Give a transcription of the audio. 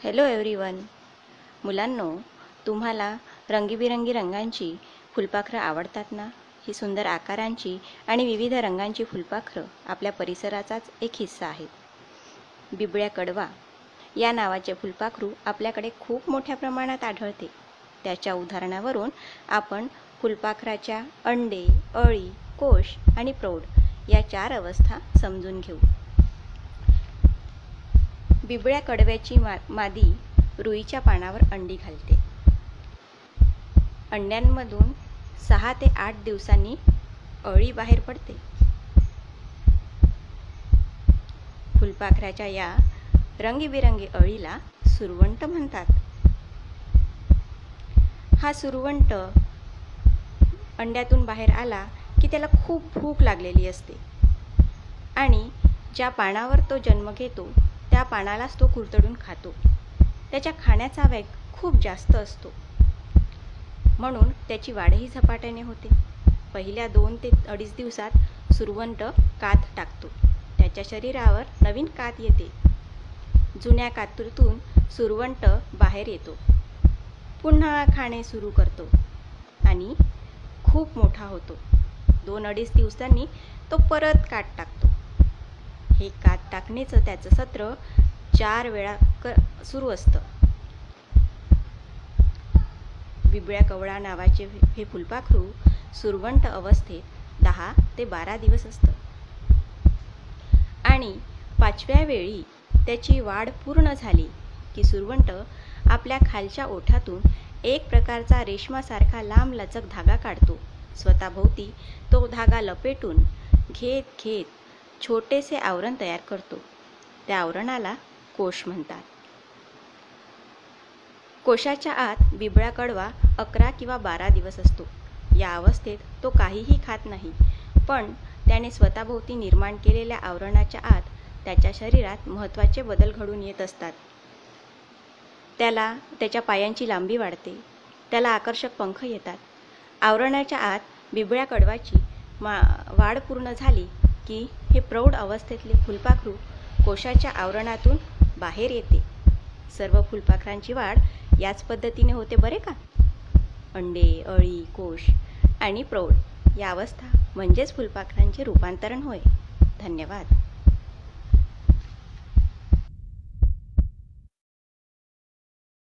Hello everyone. मुलांनो, तुम्हाला रंगीबिरंगी रंगांची फुलपाखरं आवडतात ना? ही सुंदर आकारांची आणि विविध रंगांची फुलपाखरं आपल्या परिसराचाच एक हिस्सा आहेत. बिबळ्या कडवा या नावाचे फुलपाखरू आपल्याकडे खूप मोठ्या प्रमाणात आढळते. त्याच्या उदाहरणावरून आपण फुलपाखराच्या अंडे, अळी, कोश आणि प्रौढ या 4 अवस्था समजून घेऊ. बिबळ्या कडव्याची मादी रुईच्या पानावर अंडी घालते. अंड्यांमधून 6 ते 8 दिवसांनी अळी बाहेर पडते. फुलपाखराच्या या रंगीबिरंगी अळीला सुरवंट म्हणतात. हा सुरवंट अंड्यातून बाहेर आला की त्याला खूप भूक लागलेली असते आणि ज्या पानावर तो जन्म घेतो त्या पानालाच तो कुरतडून खातो. त्याच्या खाण्याचा वेग खूप जास्त असतो, म्हणून त्याची वाढही झपाट्याने होते. पहिल्या 2 ते 2.5 दिवसात सुरवंट कात टाकतो. त्याच्या शरीरावर नवीन कात येते. जुन्या कातूतून सुरवंट बाहेर येतो, पुन्हा खाणे सुरू करतो आणि खूप मोठा होतो. 2-2.5 दिवसांनी तो परत कात टाकतो. हे कात टाकण्याचं त्याचं सत्र 4 वेळा सुरू असतं. बिबळ्या कवळा नावाचे हे फुलपाखरू सुरवंट अवस्थेत 10 ते 12 दिवस असतं आणि 5व्या वेळी त्याची वाढ पूर्ण झाली की सुरवंट आपल्या खालच्या ओठातून एक प्रकारचा रेशमासारखा लांबलचक धागा काढतो. स्वतःभोवती तो धागा लपेटून घेत छोटेसे आवरण तयार करतो. त्या आवरणाला कोश म्हणतात. कोशाच्या आत बिबळा कडवा 11 किंवा 12 दिवस असतो. या अवस्थेत तो काहीही खात नाही, पण त्याने स्वतःभोवती निर्माण केलेल्या आवरणाच्या आत त्याच्या शरीरात महत्त्वाचे बदल घडून येत असतात. त्याला त्याच्या पायांची लांबी वाढते. त्याला आकर्षक पंख येतात. आवरणाच्या आत बिबळ्या कडवाची वाढ पूर्ण झाली की हे प्रौढ अवस्थेतले फुलपाखरू कोशाच्या आवरणातून बाहेर येते. सर्व फुलपाखरांची वाढ याच पद्धतीने होते बरे का? अंडे, अळी, कोश आणि प्रौढ या अवस्था म्हणजेच फुलपाखरांचे रूपांतरण होय. धन्यवाद.